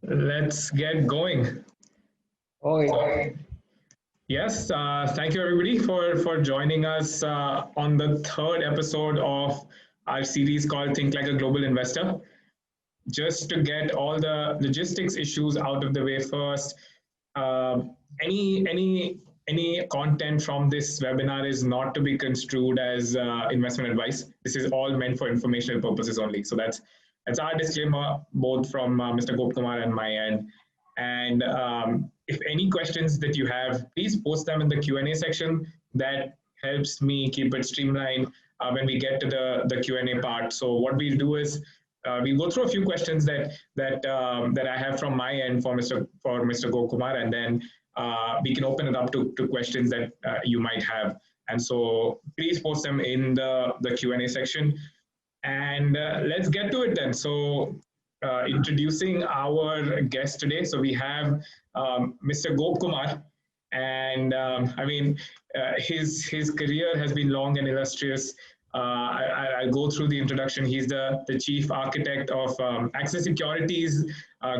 Let's get going. Oh, Yes, thank you everybody for joining us on the third episode of our series called Think Like a Global Investor. Just to get all the logistics issues out of the way first, uh, any content from this webinar is not to be construed as investment advice. This is all meant for informational purposes only. So that's our disclaimer, both from Mr. Gopkumar and my end. And if any questions that you have, please post them in the Q&A section. That helps me keep it streamlined when we get to the Q&A part. So what we'll do is we'll go through a few questions that I have from my end for Mr. Gopkumar, and then we can open it up to questions that you might have. And so please post them in the Q&A section. And let's get to it then. So, introducing our guest today. So, we have Mr. Gopkumar. And I mean, his career has been long and illustrious. I'll go through the introduction. He's the chief architect of Access Securities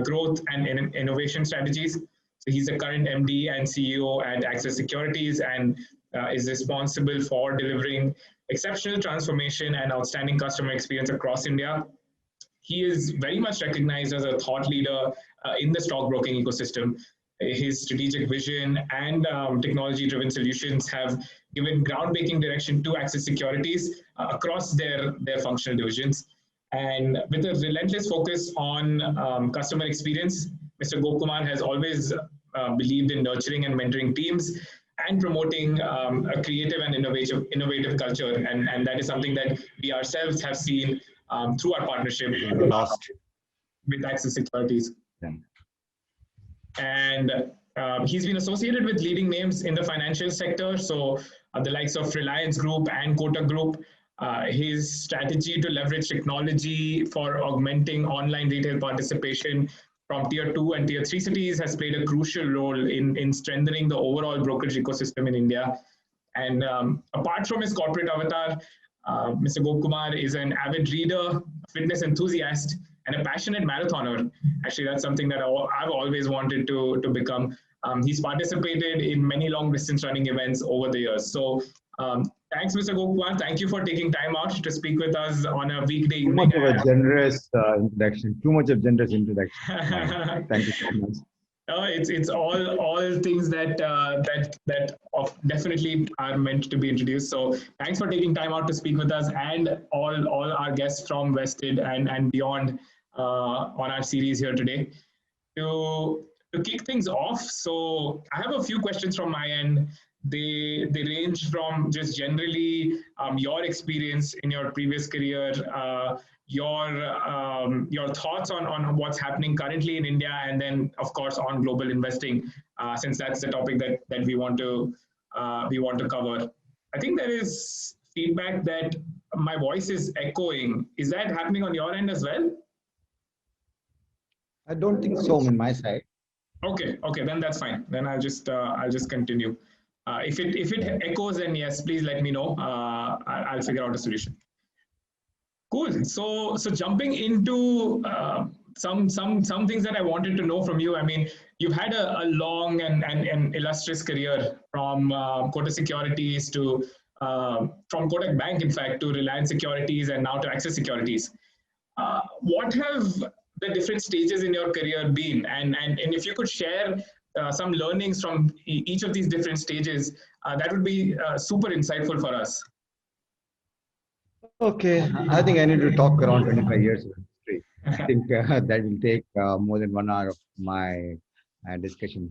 growth and innovation strategies. So he's the current MD and CEO at Access Securities and is responsible for delivering exceptional transformation and outstanding customer experience across India. He is very much recognized as a thought leader in the stockbroking ecosystem. His strategic vision and technology driven solutions have given groundbreaking direction to Access Securities across their functional divisions. And with a relentless focus on customer experience, Mr. Gopkumar has always believed in nurturing and mentoring teams and promoting a creative and innovative culture. And that is something that we ourselves have seen through our partnership lost. with Access Securities. Yeah. And he's been associated with leading names in the financial sector, so the likes of Reliance Group and Kotak Group. His strategy to leverage technology for augmenting online retail participation from tier 2 and tier 3 cities has played a crucial role in strengthening the overall brokerage ecosystem in India. And apart from his corporate avatar, Mr. Gopkumar is an avid reader, fitness enthusiast, and a passionate marathoner. Actually, that's something that I've always wanted to become. He's participated in many long distance running events over the years. So, thanks, Mr. Gopkumar. Thank you for taking time out to speak with us on a weekday Too evening. much of a generous introduction. Too much of generous introduction. Thank you so much. It's all things that definitely are meant to be introduced. So thanks for taking time out to speak with us and all our guests from Vested and beyond on our series here today. To kick things off, so I have a few questions from my end. They range from just generally your experience in your previous career, your thoughts on what's happening currently in India, and then of course on global investing, since that's the topic that we want to cover. I think there is feedback that my voice is echoing. Is that happening on your end as well? I don't think so on my side. Okay, then that's fine. Then I'll just continue. If it echoes, then yes, please let me know. I'll figure out a solution. Cool. So jumping into some things that I wanted to know from you. I mean, you've had a long and illustrious career from Kotak Securities to from Kotak Bank, in fact, to Reliance Securities and now to Access Securities. What have the different stages in your career been? And if you could share some learnings from each of these different stages, that would be super insightful for us. Okay, I think I need to talk around 25 years of history. I think that will take more than 1 hour of my discussion.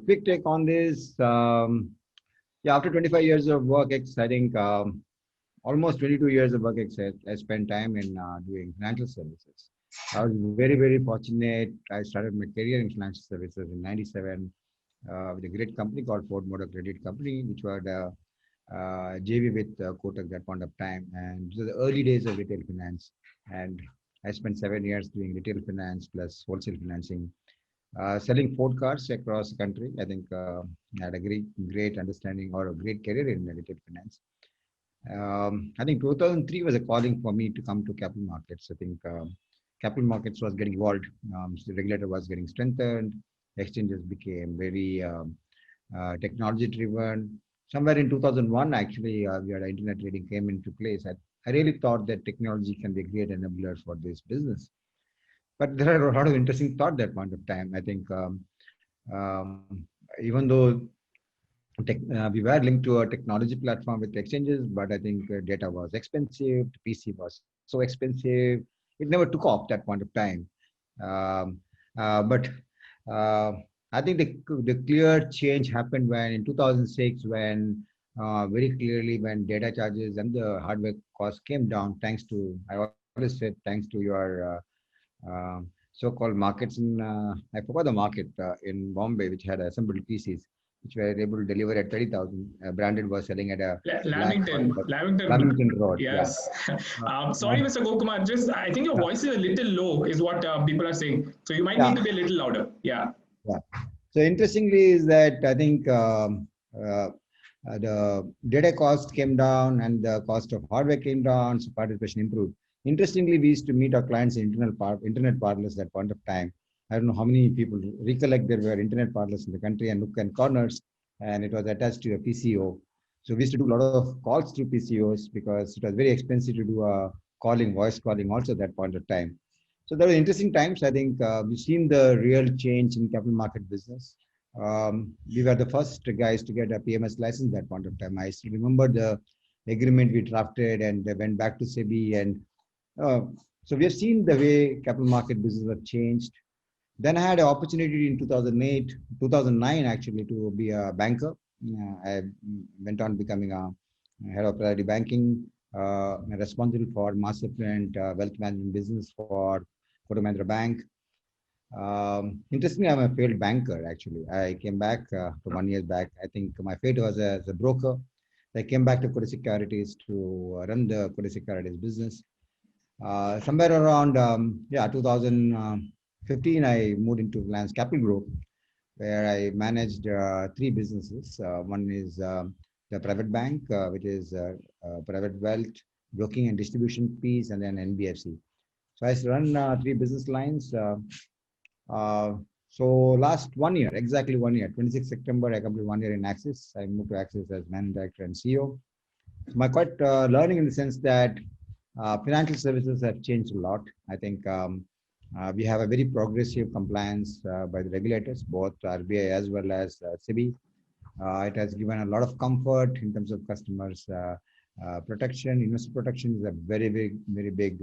Quick take on this. Yeah, after 25 years of work, I think almost 22 years of work, I spent time in doing financial services. I was very, very fortunate. I started my career in financial services in 97 with a great company called Ford Motor Credit Company, which was JV with Kotak at that point of time. And these are the early days of retail finance. And I spent 7 years doing retail finance plus wholesale financing, selling Ford cars across the country. I think I had a great understanding or a great career in retail finance. I think 2003 was a calling for me to come to capital markets. I think capital markets was getting evolved. The regulator was getting strengthened. Exchanges became very technology driven. Somewhere in 2001, actually, we had internet trading came into place. I really thought that technology can be a great enabler for this business. But there are a lot of interesting thought that point of time. I think um, even though we were linked to a technology platform with exchanges, but I think data was expensive, PC was so expensive. It never took off that point of time. Um, but uh, I think the clear change happened when in 2006, when very clearly when data charges and the hardware costs came down, thanks to, I always said, thanks to your so-called markets in, I forgot the market in Bombay, which had assembled PCs, which were able to deliver at 30,000. Branded was selling at a lakh or Lamington. Lamington Road. Yeah. Yes. Uh, Sorry, Mr. Gokumar. Just I think your yeah. voice is a little low, is what people are saying. So you might Yeah. need to be a little louder. Yeah. Yeah. So interestingly is that I think the data cost came down and the cost of hardware came down, so participation improved. Interestingly, we used to meet our clients in internet parlors at point of time. I don't know how many people recollect there were internet parlors in the country and nook and corners, and it was attached to a PCO. So we used to do a lot of calls through PCOs because it was very expensive to do a calling, voice calling also at that point of time. So there were interesting times. I think we've seen the real change in capital market business. We were the first guys to get a PMS license at that point of time. I still remember the agreement we drafted and went back to SEBI. And uh, so we have seen the way capital market business have changed. Then I had an opportunity in 2008, 2009 actually to be a banker. I went on becoming a head of priority banking, responsible for mass affluent wealth management business for Kotak Mahindra Bank. Interestingly, I'm a failed banker actually. I came back to 1 year back. I think my fate was as a broker. I came back to Kotak Securities to run the Kotak Securities business. Somewhere around 2015, I moved into Reliance Capital Group, where I managed three businesses. One is the private bank, which is private wealth, broking and distribution piece, and then NBFC. So I run three business lines. Uh, so last 1 year, exactly 1 year, 26 September, I completed 1 year in Axis. I moved to Axis as managing director and CEO. So my quite learning in the sense that financial services have changed a lot. I think we have a very progressive compliance by the regulators, both RBI as well as SEBI. It has given a lot of comfort in terms of customers' protection. Investor protection is a very big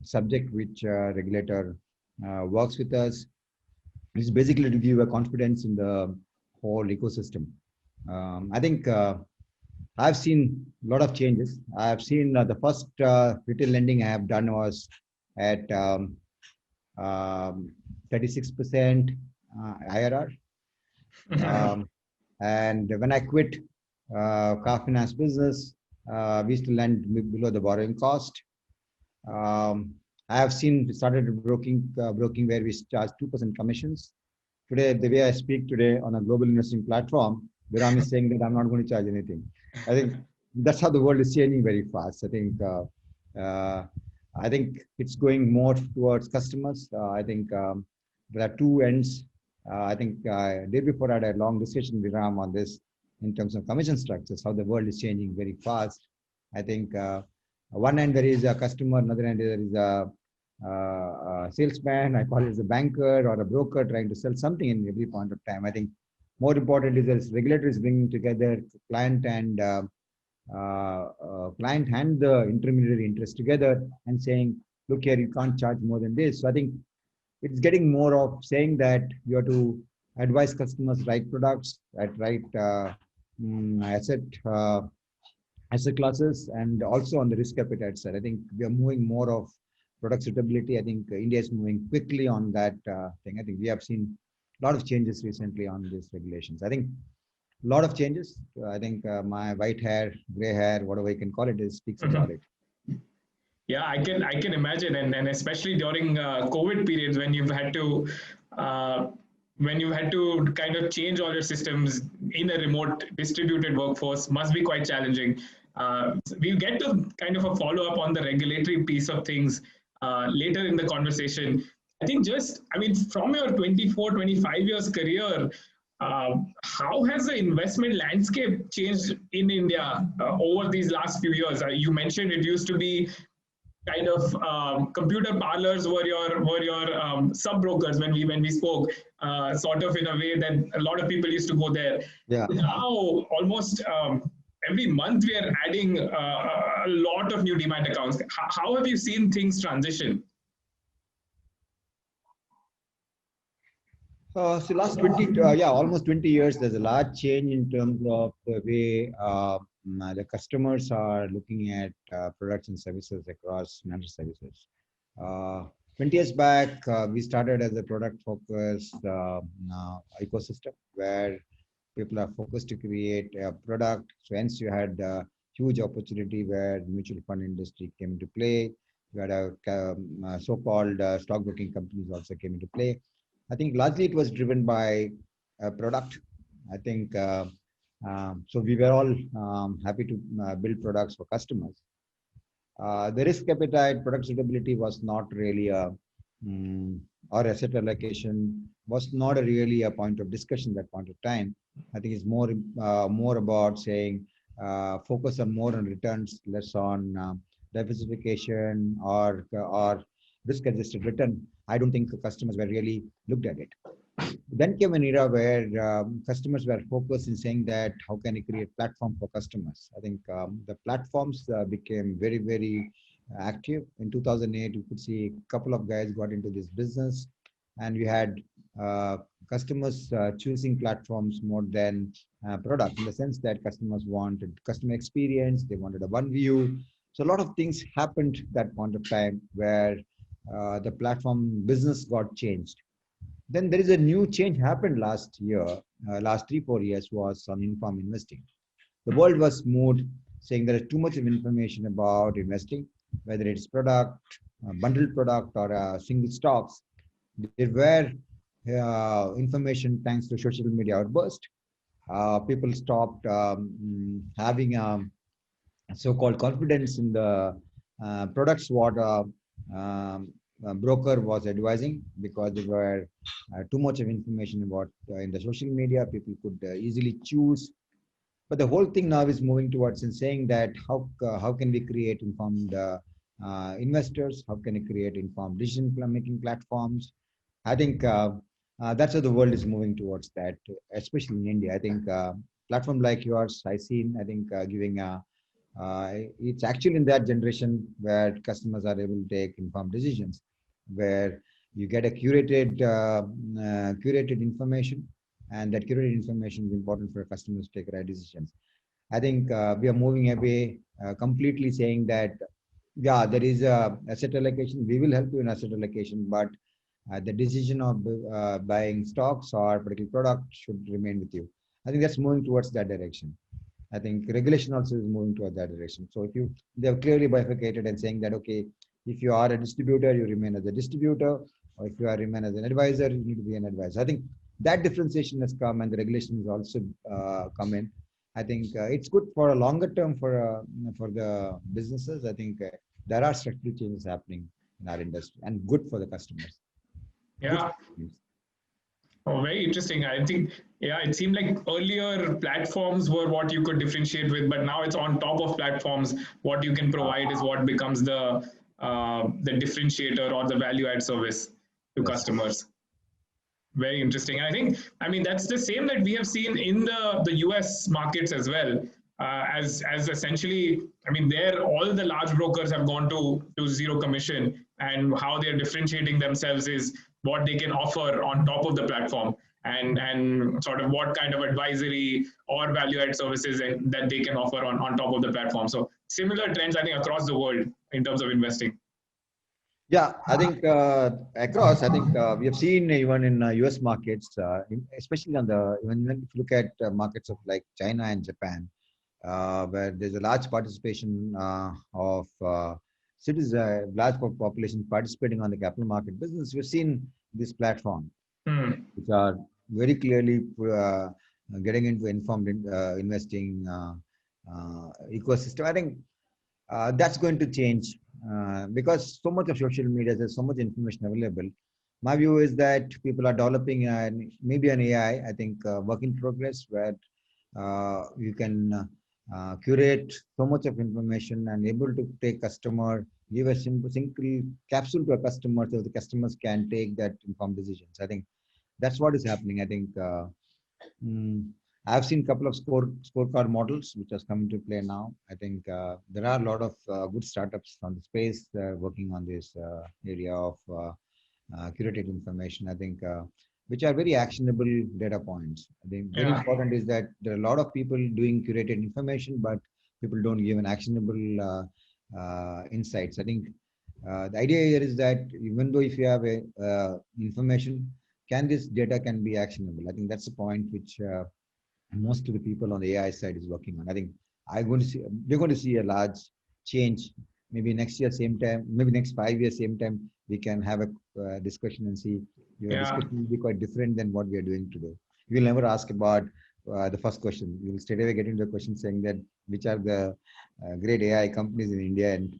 subject which regulator works with us. It's basically to give a confidence in the whole ecosystem. I think I've seen a lot of changes. I've seen the first retail lending I have done was at 36% IRR. And when I quit car finance business, we used to lend below the borrowing cost. I have seen started broking where we charge 2% commissions. Today, the way I speak today on a global investing platform, Viram is saying that I'm not going to charge anything. I think that's how the world is changing very fast. I think it's going more towards customers. I think there are two ends. I think day before I had a long discussion with Ram on this in terms of commission structures, how the world is changing very fast. I think one end there is a customer, another end there is a salesman. I call it a banker or a broker trying to sell something in every point of time. I think more important is that regulators bringing together client and the intermediary interest together and saying, look here, you can't charge more than this. So I think it's getting more of saying that you have to advise customers right products at right asset asset classes and also on the risk appetite side. I think we are moving more of product suitability. I think India is moving quickly on that thing. I think we have seen a lot of changes recently on these regulations. I think a lot of changes. I think my white hair, gray hair, whatever you can call it, is speaks about it. Yeah, I can imagine, and especially during COVID periods uh, when you had to kind of change all your systems in a remote distributed workforce must be quite challenging. We'll get to kind of a follow up on the regulatory piece of things later in the conversation. I think from your 24, 25 years career, how has the investment landscape changed in India over these last few years? You mentioned it used to be kind of computer parlors were your sub brokers when we spoke, sort of in a way that a lot of people used to go there. Yeah. Now almost every month we are adding a lot of new demat accounts. How have you seen things transition? So last 20, almost 20 years, there's a large change in terms of the way the customers are looking at products and services across financial services. 20 years back, we started as a product-focused ecosystem where people are focused to create a product. So hence you had a huge opportunity where mutual fund industry came into play. You had a so-called stockbroking companies also came into play. I think largely it was driven by a product. I think so. We were all happy to build products for customers. The risk appetite, product suitability was not really or asset allocation was not really a point of discussion at that point of time. I think it's more about saying focus on more on returns, less on diversification or risk-adjusted return. I don't think customers were really looked at it. Then came an era where customers were focused in saying that how can you create platform for customers. I think the platforms became very, very active. In 2008, you could see a couple of guys got into this business, and we had customers choosing platforms more than product, in the sense that customers wanted customer experience, they wanted a one view. So a lot of things happened that point of time where the platform business got changed. Then there is a new change happened last year, last 3-4 years was on informed investing. The world was moved saying there is too much of information about investing, whether it's product, bundled product or single stocks. There were information thanks to social media outburst. People stopped having so-called confidence in the products what broker was advising, because there were too much of information about in the social media. People could easily choose. But the whole thing now is moving towards and saying that how can we create informed investors? How can we create informed decision-making platforms? I think that's how the world is moving towards that, especially in India. I think platform like yours, I think giving it's actually in that generation where customers are able to take informed decisions, where you get a curated information, and that curated information is important for customers to take right decisions. I think we are moving away completely saying that, yeah, there is a asset allocation. We will help you in asset allocation, but the decision of buying stocks or particular product should remain with you. I think that's moving towards that direction. I think regulation also is moving towards that direction. So they have clearly bifurcated and saying that, okay, if you are a distributor, you remain as a distributor, or if you remain as an advisor, you need to be an advisor. I think that differentiation has come, and the regulation has also come in. I think it's good for a longer term for the businesses. I think there are structural changes happening in our industry, and good for the customers. Yeah. Oh, very interesting. I think, yeah, it seemed like earlier platforms were what you could differentiate with, but now it's on top of platforms. What you can provide is what becomes the differentiator or the value add service to customers. Very interesting. And I mean, that's the same that we have seen in the US markets as well. As essentially, I mean, there all the large brokers have gone to zero commission, and how they're differentiating themselves is what they can offer on top of the platform, and sort of what kind of advisory or value add services that they can offer on top of the platform. So similar trends, I think, across the world in terms of investing. Yeah, I think across, I think we have seen even in US markets, especially when you look at markets of like China and Japan, where there's a large participation of citizens, large population participating on the capital market business. We've seen this platform, which are very clearly getting into informed investing ecosystem. I think that's going to change because so much of social media, there's so much information available. My view is that people are developing maybe an AI, I think work in progress, where you can curate so much of information and able to take customer, give a simple capsule to a customer so the customers can take that informed decisions. I think that's what is happening. I think mm, I've seen a couple of scorecard models which has come into play now. I think there are a lot of good startups on the space working on this area of curated information. I think which are very actionable data points. I think very Yeah. important is that there are a lot of people doing curated information, but people don't give an actionable insights. I think the idea here is that even though if you have a information, can this data can be actionable? I think that's the point which most of the people on the AI side is working on. I think we're going to see a large change. Maybe next year, same time, maybe next 5 years, same time, we can have a discussion and see your Yeah. discussion will be quite different than what we are doing today. You will never ask about the first question. You will straight away get into the question saying that which are the great AI companies in India and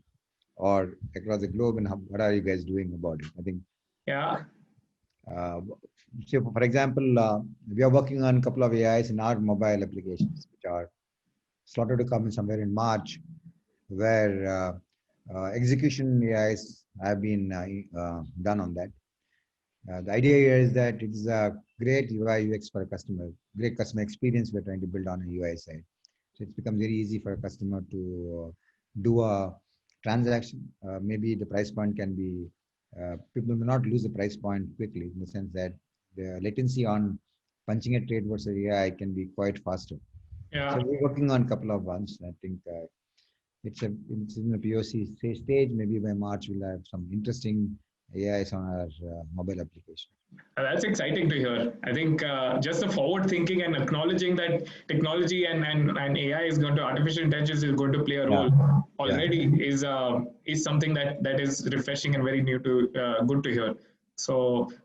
or across the globe, and what are you guys doing about it? I think Yeah. uh, so for example, we are working on a couple of AIs in our mobile applications, which are slotted to come in somewhere in March, where execution AIs have been done on that. The idea here is that it's a great UI UX for a customer, great customer experience we're trying to build on a UI side. So it's become very easy for a customer to do a transaction. Maybe the price point can be, people may not lose the price point quickly in the sense that the latency on punching a trade versus AI can be quite faster. So Yeah. we're working on a couple of ones. I think it's in the POC stage. Maybe by March we'll have some interesting AIs on our mobile application. That's exciting to hear. I think just the forward thinking and acknowledging that technology and AI is going to artificial intelligence is going to play a Yeah, role yeah, already is something that is refreshing and very new to good to hear. So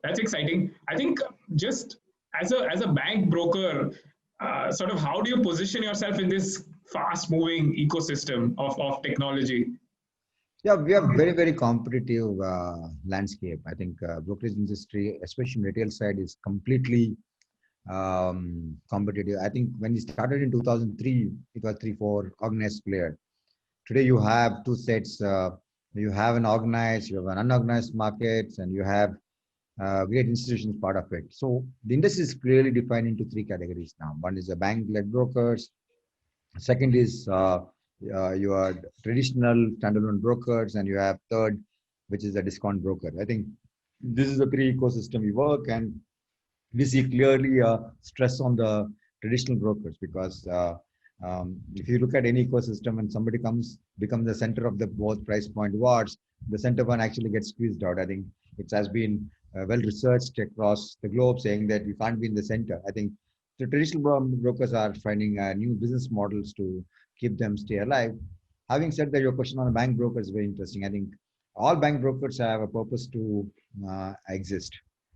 that's exciting. I think just as a bank broker, sort of how do you position yourself in this fast moving ecosystem of technology? yeah. We have very competitive landscape. I think brokerage industry, especially retail side, is completely competitive. I think when we started in 2003, it was 3, 4 organized player. Today you have two sets. You have an organized, you have an unorganized markets, and you have great institutions part of it. So the industry is clearly defined into three categories now. One is the bank-led brokers. Second is your traditional standalone brokers, and you have third, which is a discount broker. I think this is the three ecosystem we work, and we see clearly stress on the traditional brokers because if you look at any ecosystem and somebody becomes the center of the both price point wars, the center one actually gets squeezed out. I think it has been well researched across the globe saying that you can't be in the center. I think the traditional brokers are finding new business models to keep them stay alive. Having said that, your question on a bank broker is very interesting. I think all bank brokers have a purpose to exist.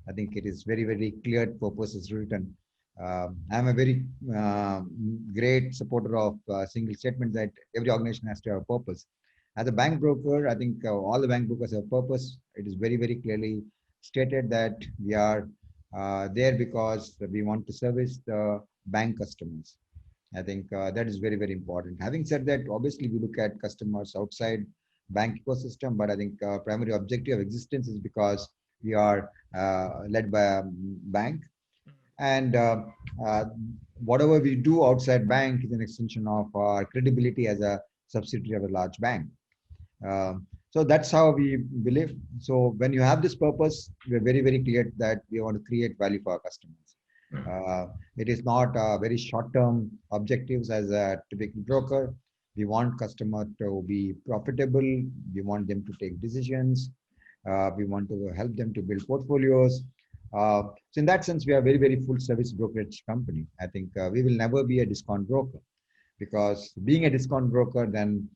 I think it is very clear purpose is written. I'm a very great supporter of single statement that every organization has to have a purpose. As a bank broker, I think all the bank brokers have a purpose. It is very clearly stated that we are there because we want to service the bank customers. I think that is very important. Having said that, obviously we look at customers outside bank ecosystem, but I think primary objective of existence is because we are led by a bank, and uh, whatever we do outside bank is an extension of our credibility as a subsidiary of a large bank. So that's how we believe. So when you have this purpose, we're very clear that we want to create value for our customers. It is not very short-term objectives as a typical broker. We want customer to be profitable. We want them to take decisions. We want to help them to build portfolios. So in that sense, we are very full service brokerage company. I think we will never be a discount broker because being a discount broker, then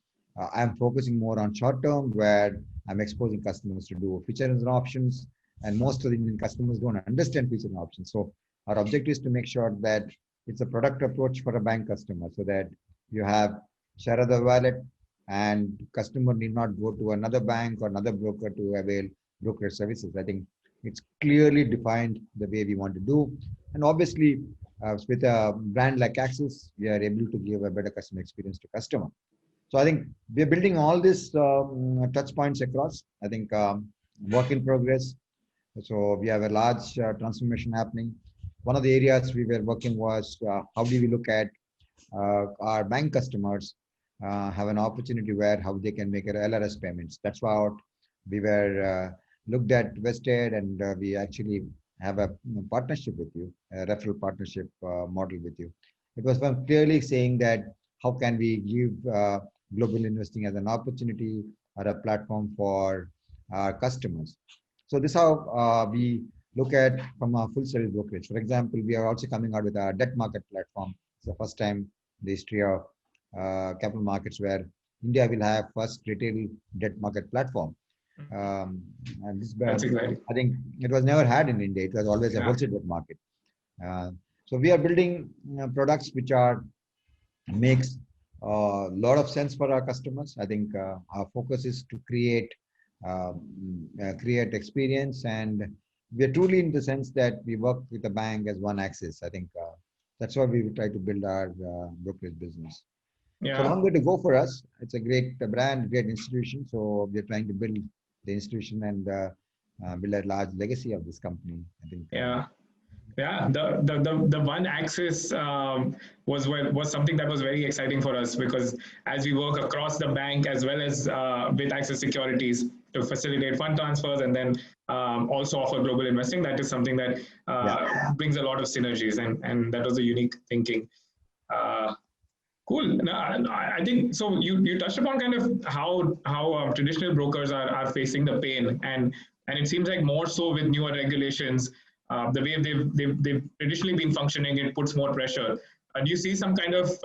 I'm focusing more on short term where I'm exposing customers to do features and options. And most of the Indian customers don't understand features and options. So our objective is to make sure that it's a product approach for a bank customer so that you have share of the wallet, and customer need not go to another bank or another broker to avail broker services. I think it's clearly defined the way we want to do. And obviously, with a brand like Axis, we are able to give a better customer experience to customer. So I think we're building all these touch points across. I think work in progress. So we have a large transformation happening. One of the areas we were working was how do we look at our bank customers have an opportunity where how they can make LRS payments. That's what we were looked at Wested, and we actually have a partnership with you, a referral partnership model with you. It was from clearly saying that how can we give global investing as an opportunity or a platform for our customers. So this is how we look at from a full service brokerage. For example, we are also coming out with a debt market platform. It's the first time in the history of capital markets where India will have first retail debt market platform. And this, I think it was never had in India. It was always a wholesale debt market. So we are building products which are makes a lot of sense for our customers. I think our focus is to create experience, and we are truly in the sense that we work with the bank as one Axis. I think that's why we try to build our brokerage business. So long way to go for us. It's a great brand, great institution. So we're trying to build the institution and build a large legacy of this company. I think. Yeah, the one Axis was something that was very exciting for us, because as we work across the bank as well as with Axis Securities to facilitate fund transfers and then also offer global investing, that is something that brings a lot of synergies, and that was a unique thinking. Cool. I think so. You touched upon kind of how traditional brokers are facing the pain, and it seems like more so with newer regulations. The way they've traditionally been functioning, it puts more pressure. Do you see some kind of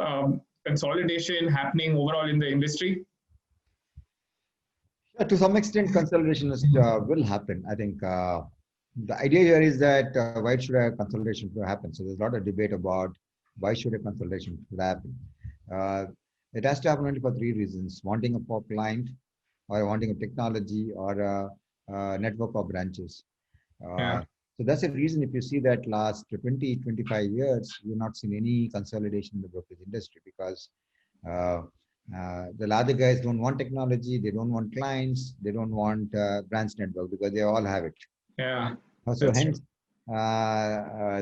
consolidation happening overall in the industry? Yeah, to some extent, consolidation will happen. I think the idea here is that why should a consolidation happen? So there's a lot of debate about why should a consolidation happen. It has to happen only for three reasons: wanting a pop client, or wanting a technology, or a network of branches. So that's the reason if you see that last 20, 25 years, you've not seen any consolidation in the brokerage industry, because the larger guys don't want technology, they don't want clients, they don't want branch network, because they all have it. So hence,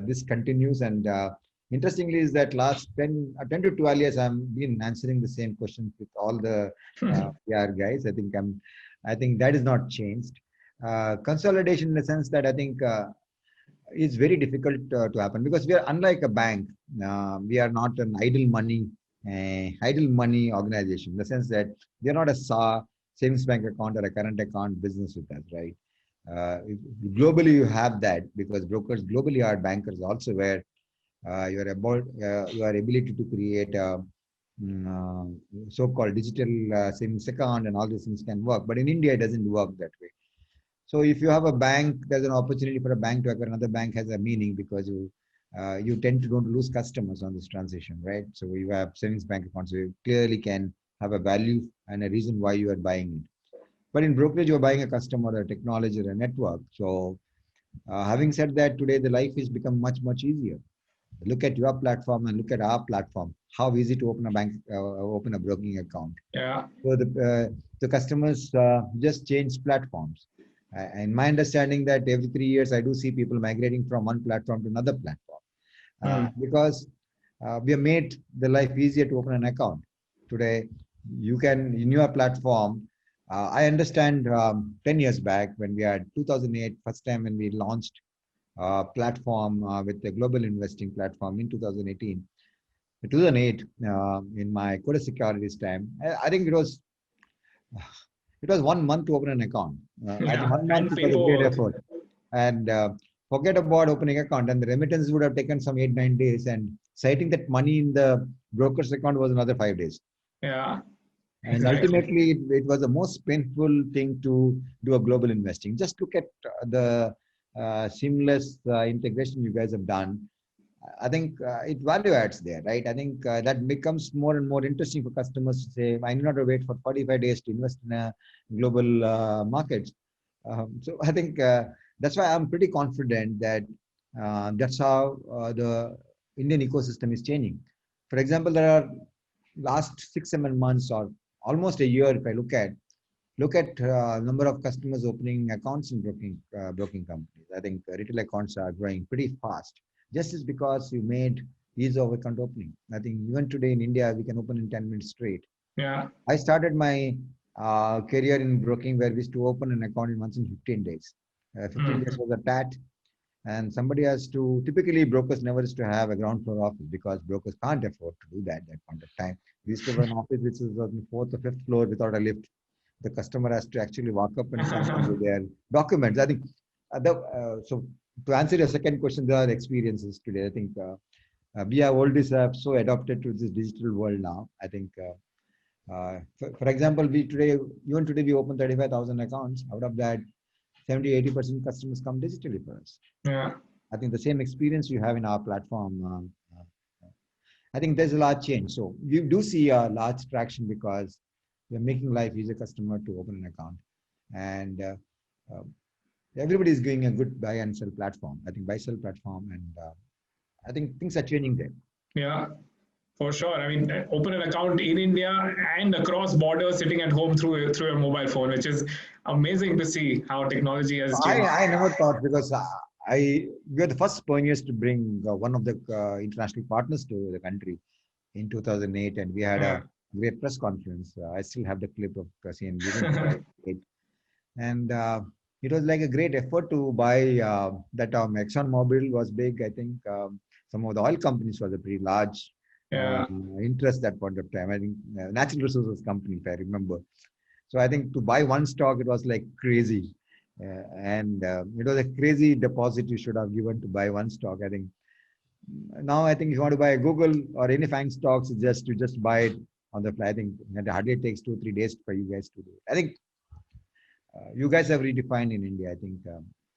this continues. And interestingly is that last 10 to 12 years, I've been answering the same questions with all the PR guys. I think that is not changed. Consolidation in the sense that I think it's very difficult to happen, because we are unlike a bank. We are not an idle money organization, in the sense that we are not a savings bank account or a current account business with us, right? Globally, you have that, because brokers globally are bankers also, where your ability to create a so-called digital savings account and all these things can work. But in India, it doesn't work that way. So if you have a bank, there's an opportunity for a bank to acquire another bank has a meaning, because you tend to don't lose customers on this transition, right? So you have savings bank accounts, so you clearly can have a value and a reason why you are buying it. But in brokerage, you're buying a customer, a technology, or a network. So having said that, today the life has become much, much easier. Look at your platform and look at our platform. How easy to open a bank, open a broking account. So the customers just change platforms. And my understanding that every 3 years, I do see people migrating from one platform to another platform, because we have made the life easier to open an account. Today, you can, in your platform, I understand 10 years back when we had 2008, first time when we launched a platform with the global investing platform in 2018. In 2008, in my Kotak Securities time, I think it was 1 month to open an account. I think 1 month was a great effort. And forget about opening account, and the remittance would have taken some 8-9 days, and citing that money in the broker's account was another 5 days. And ultimately, it was the most painful thing to do a global investing. Just look at the seamless integration you guys have done. I think it value adds there, right? I think that becomes more and more interesting for customers to say, I need not to wait for 45 days to invest in a global markets. So I think that's why I'm pretty confident that that's how the Indian ecosystem is changing. For example, there are last 6 7 months or almost a year, if I look at number of customers opening accounts in broking companies. I think retail accounts are growing pretty fast. Just is because you made ease of account opening. I think even today in India we can open in 10 minutes straight. Yeah. I started my career in broking where we used to open an account in once in 15 days. 15 days Mm. was a tat, and somebody has to. Typically, brokers never used to have a ground floor office because brokers can't afford to do that at that point of time. We used to have an office which is on the fourth or fifth floor without a lift. The customer has to actually walk up and come in with their documents. I think so. To answer your second question, there are experiences today. I think we have all this have so adopted to this digital world now. I think, for example, even today, we open 35,000 accounts. Out of that, 70-80% customers come digitally for us. Yeah. I think the same experience you have in our platform. I think there's a large change. So we do see a large traction because we're making life easier customer to open an account, and uh, everybody is doing a good buy and sell platform. I think buy sell platform, and I think things are changing there. Yeah. For sure. I mean, open an account in India and across borders, sitting at home through your mobile phone, which is amazing to see how technology has I, changed. I never thought because we were the first pioneers to bring one of the international partners to the country in 2008, and we had Yeah. a great press conference. I still have the clip of CN giving 2008, and it was like a great effort to buy that. ExxonMobil was big. I think some of the oil companies was a pretty large uh, Yeah. interest that point of time. I think natural resources company, if I remember. So I think to buy one stock, it was like crazy. And it was a crazy deposit you should have given to buy one stock. I think now I think if you want to buy Google or any FANG stocks, it's just you just buy it on the fly. I think it hardly takes 2 3 days for you guys to do it. I think you guys have redefined in India. I think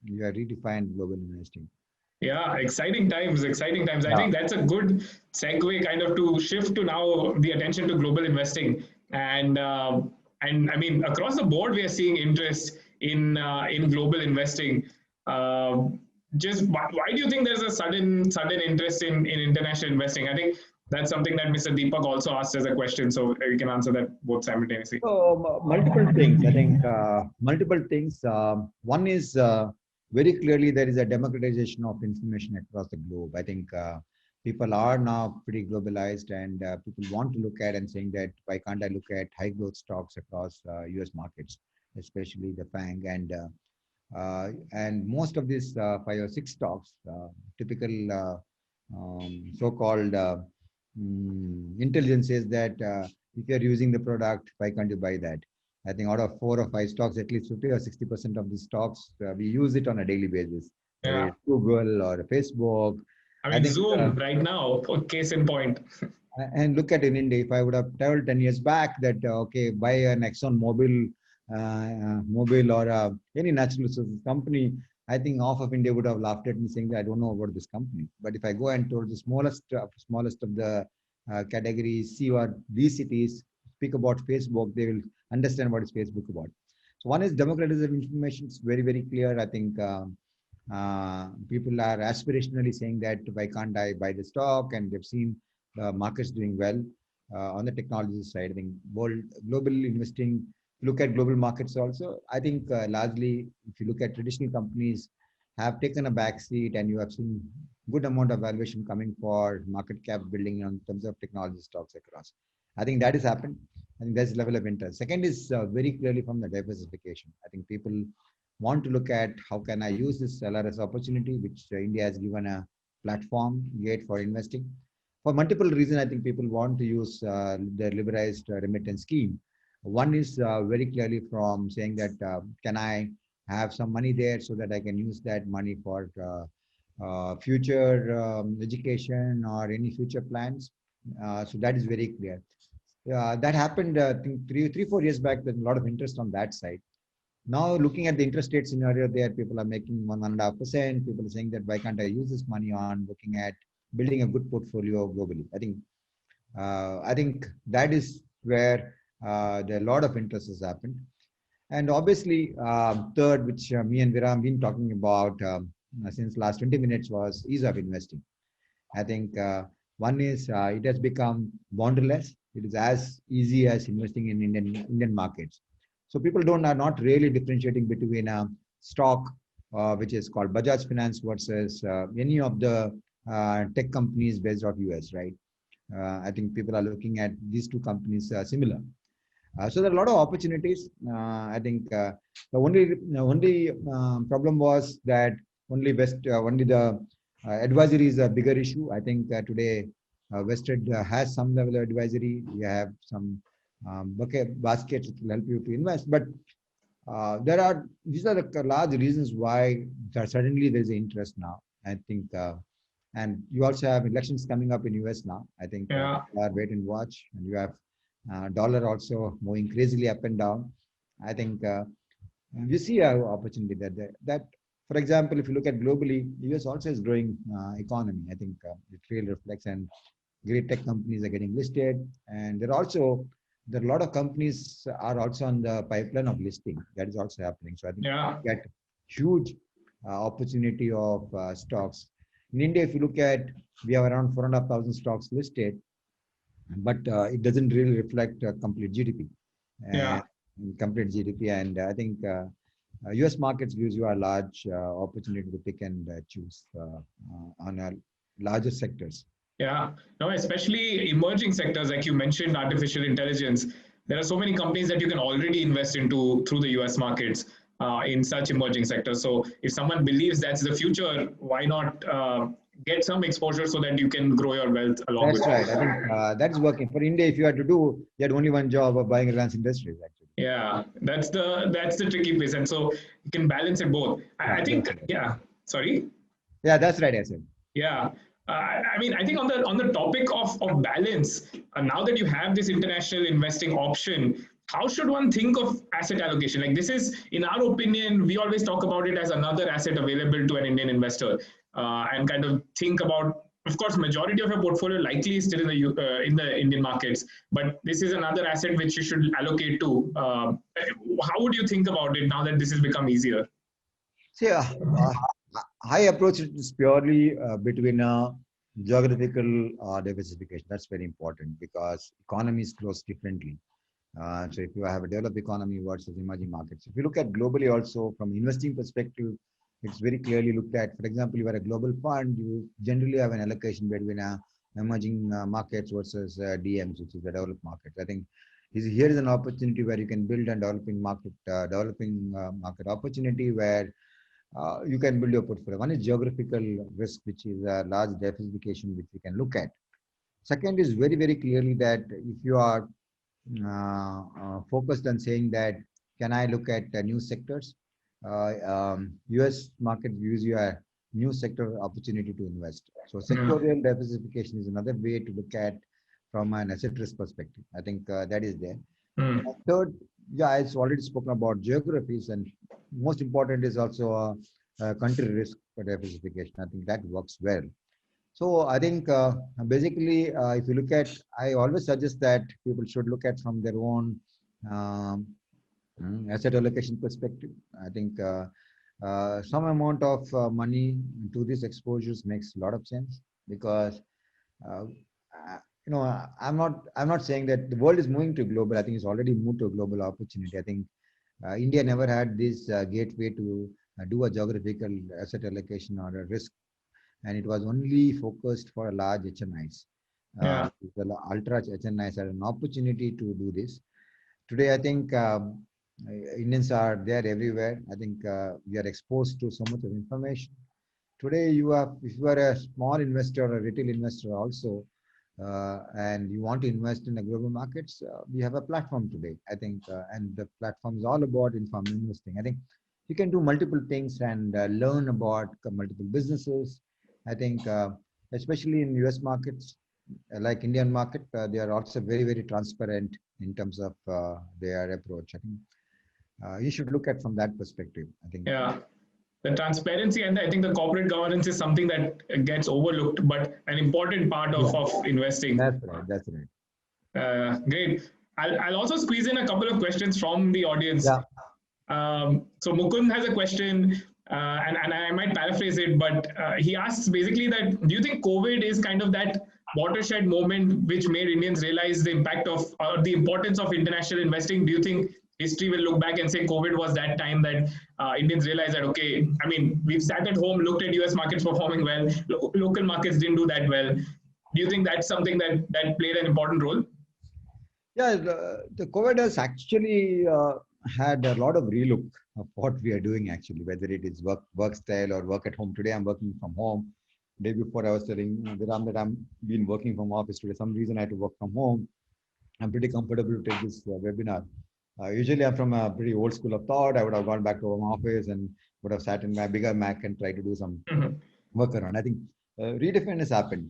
you have redefined global investing. Yeah, exciting times, exciting times. I Yeah. think that's a good segue kind of to shift to now the attention to global investing. And I mean, across the board, we are seeing interest in global investing. Uh, just why do you think there's a sudden interest in international investing? I think that's something that Mr. Deepak also asked as a question, so you can answer that both simultaneously. So multiple things. I think multiple things. One is very clearly there is a democratization of information across the globe. I think people are now pretty globalized, and people want to look at and saying that why can't I look at high growth stocks across U.S. markets, especially the FANG and most of these 5 or 6 stocks, typical so-called intelligence says that if you're using the product, why can't you buy that? I think out of 4 or 5 stocks, at least 50 or 60% of the stocks, we use it on a daily basis, whether Yeah, it's Google or Facebook. I I mean, think, Zoom right now, for case in point. and look at in India, if I would have told 10 years back that, okay, buy an Exxon Mobil or any natural resources company, I think half of India would have laughed at me saying that I don't know about this company. But if I go and told the smallest of the categories, C or D cities, speak about Facebook, they will understand what is Facebook about. So one is democratization of information. It's very, very clear. I think people are aspirationally saying that why can't I buy the stock? And they've seen the markets doing well on the technology side. I think global investing, look at global markets also. I think largely, if you look at traditional companies, have taken a back seat, and you have seen good amount of valuation coming for market cap building on terms of technology stocks across. I think that has happened. I think that's level of interest. Second is very clearly from the diversification. I think people want to look at how can I use this LRS opportunity, which India has given a platform yet for investing. For multiple reasons, I think people want to use the liberalized remittance scheme. One is very clearly from saying that can I have some money there so that I can use that money for future education or any future plans. So that is very clear. That happened, I think 4 years back. There's a lot of interest on that side. Now, looking at the interest rate scenario there, people are making 1.5%. People are saying that why can't I use this money on looking at building a good portfolio globally. I think that is where there are a lot of interest has happened. And obviously, third, which me and Viram been talking about since last 20 minutes, was ease of investing. I think one is it has become borderless. It is as easy as investing in Indian markets. So people don't are not really differentiating between a stock, which is called Bajaj Finance, versus any of the tech companies based off US, right? I think people are looking at these two companies similar. So there are a lot of opportunities. I think the only problem was that only the advisory is a bigger issue. I think today Vested has some level of advisory. You have some baskets which will help you to invest. But these are the large reasons why suddenly there is interest now. I think, and you also have elections coming up in US now. I think Yeah. wait and watch, and you have dollar also moving crazily up and down. I think we see an opportunity that, for example, if you look at globally, US also is growing economy. I think it really reflects, and great tech companies are getting listed, and there are a lot of companies are also on the pipeline of listing. That is also happening. So I think Yeah. you get huge opportunity of stocks. In India, if you look at, we have around 4,500 stocks listed, but it doesn't really reflect complete GDP. Yeah. And complete GDP, and I think US markets gives you a large opportunity to pick and choose on a larger sectors. Yeah, no, especially emerging sectors like you mentioned, artificial intelligence. There are so many companies that you can already invest into through the US markets in such emerging sectors. So if someone believes that's the future, why not get some exposure so that you can grow your wealth along with That's right. I it? think that is working. For India, if you had to do, you had only one job of buying Reliance Industries, actually. Yeah, that's the tricky piece, and so you can balance it both. I That's think, right. yeah. Sorry. Yeah, that's right, I said. Yeah. I mean, I think on the topic of balance, now that you have this international investing option, how should one think of asset allocation? Like this is, in our opinion, we always talk about it as another asset available to an Indian investor, and kind of think about. Of course, majority of your portfolio likely is still in the Indian markets, but this is another asset which you should allocate to. How would you think about it now that this has become easier? See, I approach it is purely between geographical diversification. That's very important because economies grows differently. So if you have a developed economy versus emerging markets, if you look at globally also from investing perspective, it's very clearly looked at. For example, you are a global fund, you generally have an allocation between emerging markets versus DMs, which is the developed markets. I think here is an opportunity where you can build a developing market opportunity where you can build your portfolio. One is geographical risk, which is a large diversification which we can look at. Second is very, very clearly that if you are focused on saying that, can I look at new sectors? US market gives you a new sector opportunity to invest. So Yeah. sectorial diversification is another way to look at from an asset risk perspective. I think that is there. Mm. Third, yeah, it's already spoken about geographies, and most important is also country risk diversification. I think that works well. So I think basically, if you look at, I always suggest that people should look at from their own um, asset allocation perspective. I think some amount of money to these exposures makes a lot of sense because uh, I'm not saying that the world is moving to global. I think it's already moved to a global opportunity. I think India never had this gateway to do a geographical asset allocation or a risk, and it was only focused for large HNIs. Yeah. The ultra HNIs had an opportunity to do this. Today, I think Indians are there everywhere. I think we are exposed to so much of information. Today, if you are a small investor or a retail investor also, and you want to invest in the global markets, we have a platform today. I think, and the platform is all about informed investing. I think you can do multiple things and learn about multiple businesses. I think, especially in US markets, like Indian market, they are also very, very transparent in terms of their approach. I think you should look at from that perspective. I think Yeah. the transparency and I think the corporate governance is something that gets overlooked, but an important part Yeah, of investing. that's right. That's right. Great. I'll also squeeze in a couple of questions from the audience. Yeah. So Mukund has a question, and I might paraphrase it, but he asks basically that do you think COVID is kind of that watershed moment which made Indians realize the impact of or the importance of international investing? Do you think history will look back and say COVID was that time that Indians realized that, okay, I mean, we've sat at home, looked at US markets performing well, local markets didn't do that well. Do you think that's something that played an important role? Yeah, the COVID has actually had a lot of relook of what we are doing actually, whether it is work style or work at home. Today I'm working from home. Day before I was telling Viram that I'm been working from office today. Some reason I had to work from home. I'm pretty comfortable to take this webinar. Usually I'm from a pretty old school of thought. I would have gone back to home office and would have sat in my bigger Mac and tried to do some work around. I think redefine has happened.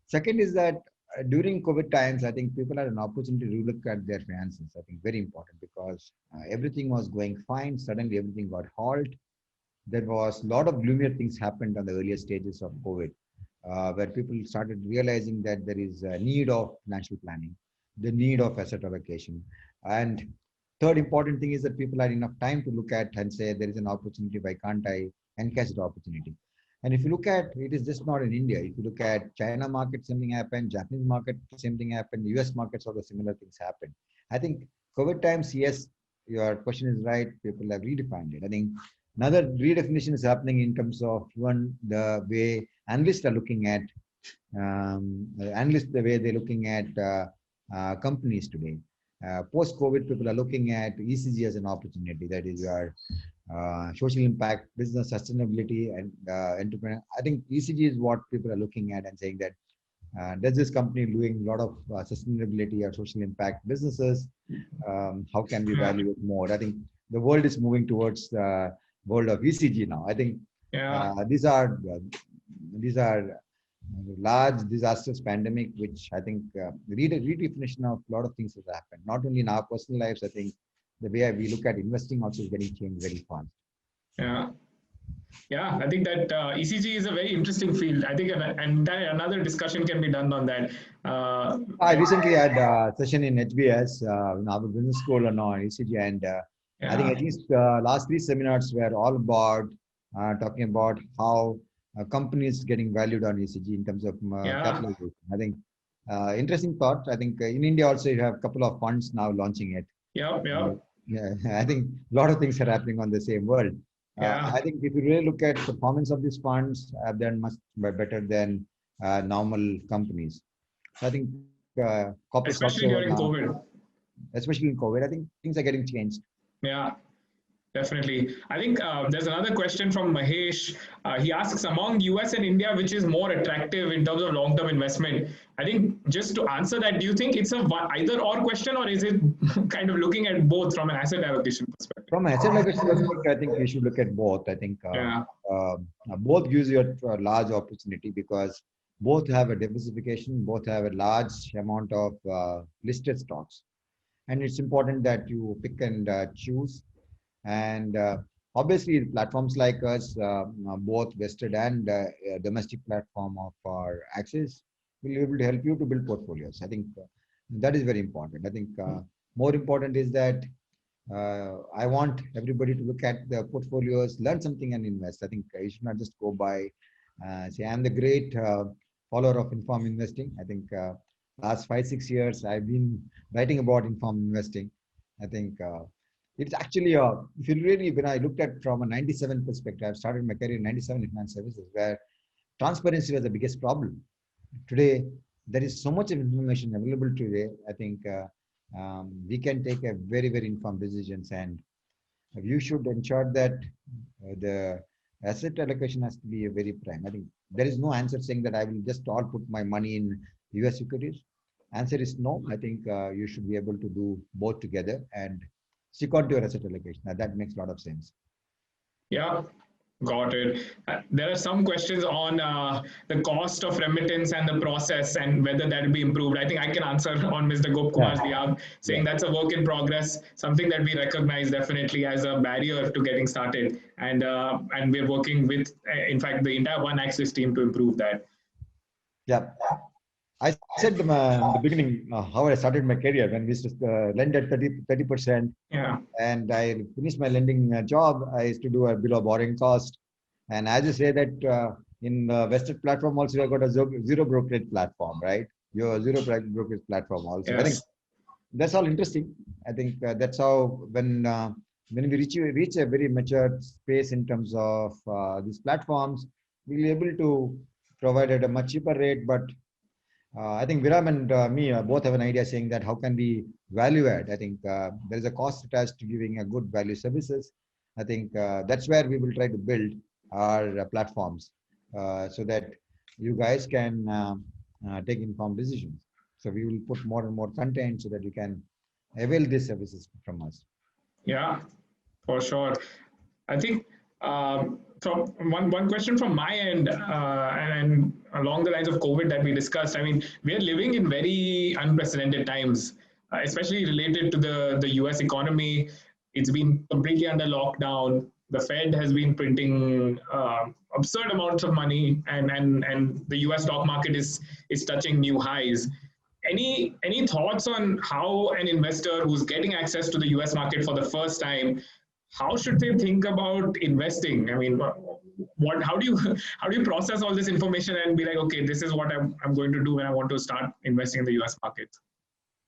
Second is that during COVID times, I think people had an opportunity to look at their finances. I think very important because everything was going fine. Suddenly everything got halt. There was a lot of gloomier things happened on the earlier stages of COVID, where people started realizing that there is a need of financial planning, the need of asset allocation. And third important thing is that people had enough time to look at and say, there is an opportunity, why can't I encash the opportunity? And if you look at, it is just not in India. If you look at China market, something happened, Japanese market, same thing happened, US markets, all the similar things happened. I think COVID times, yes, your question is right. People have redefined it. I think another redefinition is happening in terms of one, the way analysts are looking at analysts, the way they're looking at companies today. Post-COVID, people are looking at ECG as an opportunity. That is your social impact, business sustainability, and entrepreneur. I think ECG is what people are looking at and saying that does this company doing a lot of sustainability or social impact businesses? How can we value it more? I think the world is moving towards the world of ECG now. I think these are large disasters, pandemic, which I think redefinition of a lot of things has happened. Not only in our personal lives, I think the way we look at investing also is getting changed very fast. Yeah. Yeah, I think that ECG is a very interesting field. I think another discussion can be done on that. I recently had a session in HBS, in our business school on ECG, and I think at least last three seminars were all about talking about how companies getting valued on ECG in terms of capitalization. I think interesting thought. I think in India also you have a couple of funds now launching it. Yeah, I think a lot of things are happening on the same world. I think if you really look at performance of these funds, have done much better than normal companies. So I think corporates especially also during COVID. Especially in COVID, I think things are getting changed. Yeah. Definitely. I think there's another question from Mahesh. He asks, among US and India, which is more attractive in terms of long-term investment? I think just to answer that, do you think it's a either or question, or is it kind of looking at both from an asset allocation perspective? From an asset allocation perspective, I think we should look at both. I think both gives you a large opportunity because both have a diversification, both have a large amount of listed stocks. And it's important that you pick and choose. And obviously, platforms like us, both vested and domestic platform of our Axis, will be able to help you to build portfolios. I think that is very important. I think more important is that I want everybody to look at the portfolios, learn something and invest. I think you should not just go by, say, I'm the great follower of informed investing. I think last 5-6 years, I've been writing about informed investing. I think it's actually, if you really, when I looked at from a 97 perspective, I've started my career in 97 in finance services, where transparency was the biggest problem. Today, there is so much information available today. I think we can take a very, very informed decisions, and you should ensure that the asset allocation has to be a very prime. I think there is no answer saying that I will just all put my money in US equities. Answer is no. I think you should be able to do both together and stick on to your asset allocation. Now, that makes a lot of sense. Yeah, Got it. There are some questions on the cost of remittance and the process and whether that will be improved. I think I can answer on Mr. Gopkumar's Yeah, behalf, saying yeah, that's a work in progress, something that we recognize definitely as a barrier to getting started, and we're working with, in fact, the entire One Axis team to improve that. yeah. I said in the beginning how I started my career when we used to lend at 30%, Yeah. and I finished my lending job. I used to do a below borrowing cost. And as you say that in Vested platform also, you have got a zero brokerage platform, right? Your brokerage platform also. I think Yes. that's all interesting. I think that's how when we reach a very mature space in terms of these platforms, we'll be able to provide at a much cheaper rate. But I think Viram and me both have an idea saying that how can we value add? I think there is a cost attached to giving a good value services. I think that's where we will try to build our platforms so that you guys can take informed decisions. So we will put more and more content so that you can avail these services from us. Yeah, for sure. I think from one question from my end, and along the lines of COVID that we discussed. I mean, we are living in very unprecedented times, especially related to the U.S. economy. It's been completely under lockdown. The Fed has been printing absurd amounts of money, and the U.S. stock market is touching new highs. Any thoughts on how an investor who's getting access to the US market for the first time, how should they think about investing? I mean, what how do you process all this information and be like, okay, this is what I'm going to do when I want to start investing in the US market?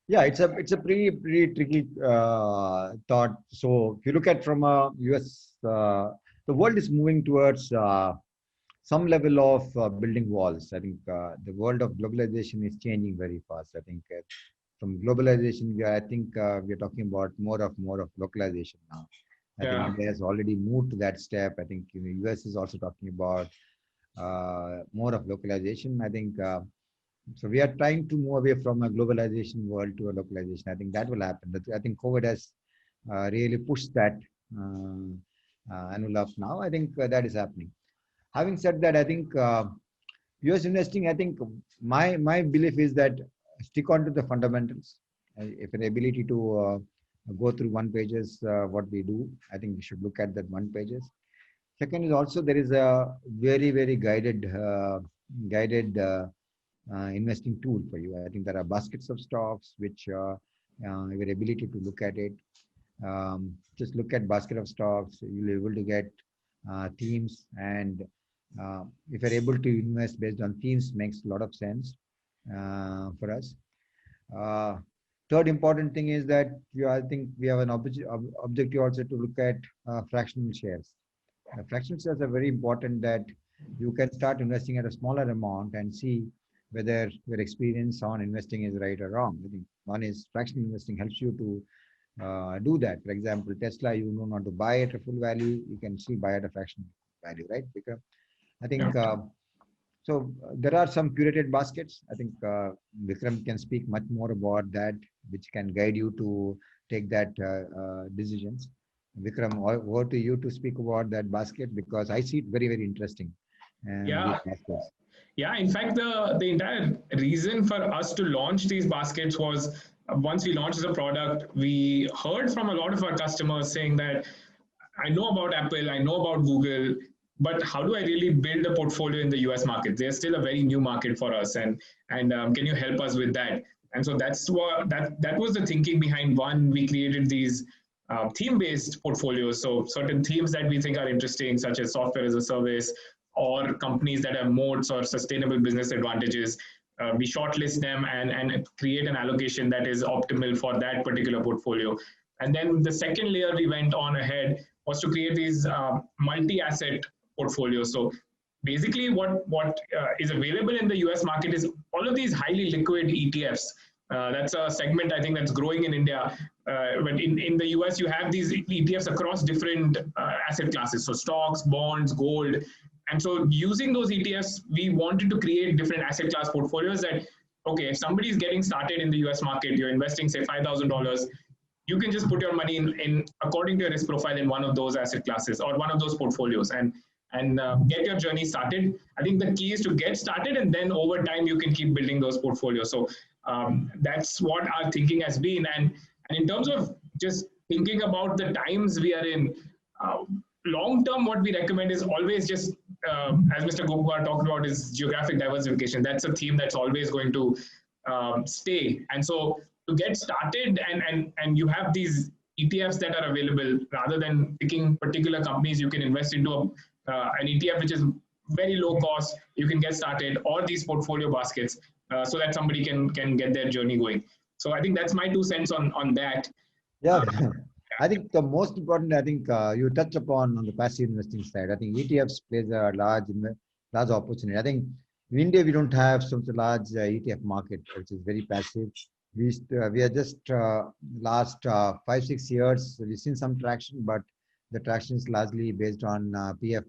Yeah, it's a pretty tricky thought. So if you look at from a US, the world is moving towards some level of building walls. I think the world of globalization is changing very fast. I think from globalization, I think we are talking about more of localization now. I think Yeah. India has already moved to that step. I think US is also talking about more of localization. I think so. We are trying to move away from a globalization world to a localization. I think that will happen. I think COVID has really pushed that envelope now. I think that is happening. Having said that, I think US investing, I think my belief is that stick on to the fundamentals. If an ability to go through one pages, what we do, I think we should look at that one pages. Second is also there is a very guided investing tool for you. I think there are baskets of stocks which your ability to look at it. Just look at basket of stocks. You'll be able to get themes, and if you're able to invest based on themes, makes a lot of sense for us. Third important thing is that I think we have an objective also to look at fractional shares. Fractional shares are very important, that you can start investing at a smaller amount and see whether your experience on investing is right or wrong. I think one is fractional investing helps you to do that. For example, Tesla, you don't want to buy at a full value, you can still buy at a fractional value, right? Because I think so. There are some curated baskets. I think Vikram can speak much more about that, which can guide you to take that decisions. Vikram, over to you to speak about that basket, because I see it very interesting. And Yeah. Yeah, in fact, the entire reason for us to launch these baskets was once we launched the product, we heard from a lot of our customers saying that I know about Apple, I know about Google, but how do I really build a portfolio in the US market? They're still a very new market for us, and can you help us with that? And so that's what that was the thinking behind. One, we created these theme-based portfolios. So certain themes that we think are interesting, such as software as a service, or companies that have moats or sustainable business advantages. We shortlist them and create an allocation that is optimal for that particular portfolio. And then the second layer we went on ahead was to create these multi-asset portfolios. So basically what is available in the US market is all of these highly liquid ETFs. That's a segment I think that's growing in India. But in the US, you have these ETFs across different asset classes. So stocks, bonds, gold. And so using those ETFs, we wanted to create different asset class portfolios that, okay, if somebody is getting started in the US market, you're investing, say, $5,000, you can just put your money in according to your risk profile in one of those asset classes or one of those portfolios. And and get your journey started. I think the key is to get started, and then over time you can keep building those portfolios. So that's what our thinking has been. And in terms of just thinking about the times we are in, long term, what we recommend is always just, as Mr. Gopkumar talked about, is geographic diversification. That's a theme that's always going to stay. And so to get started, and you have these ETFs that are available, rather than picking particular companies, you can invest into an ETF which is very low cost. You can get started, or these portfolio baskets, so that somebody can get their journey going. So I think that's my 2 cents on that. Yeah, I think the most important, I think you touch upon on the passive investing side. I think ETFs plays a large opportunity. I think in India we don't have such a large ETF market, which is very passive. We are just last 5-6 years we've seen some traction, but the traction is largely based on PF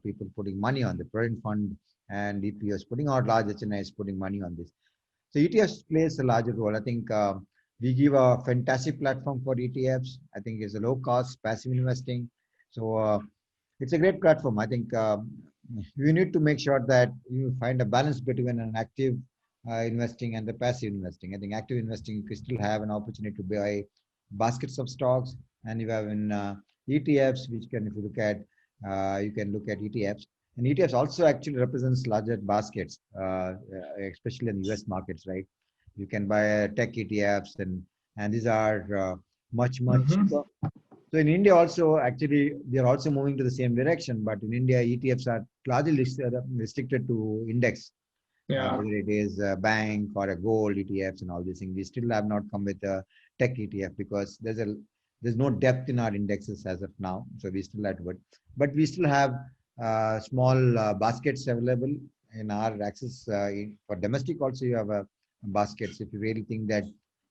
people putting money on the Provident Fund, and EPOs putting out large HNIs putting money on this. So ETFs plays a larger role. I think we give a fantastic platform for ETFs. I think it's a low cost passive investing. So it's a great platform. I think you need to make sure that you find a balance between an active investing and the passive investing. I think active investing, you still have an opportunity to buy baskets of stocks, and you have in ETFs, which can, if you look at, you can look at ETFs. And ETFs also actually represents larger baskets, especially in the US markets, right? You can buy tech ETFs, and these are much cheaper. So in India also, actually, we are also moving to the same direction. But in India, ETFs are largely restricted to index. Yeah. Whether it is a bank or a gold ETFs and all these things. We still have not come with a tech ETF because there's no depth in our indexes as of now. So we still have to, but we still have small baskets available in our access. For domestic also, you have baskets. If you really think that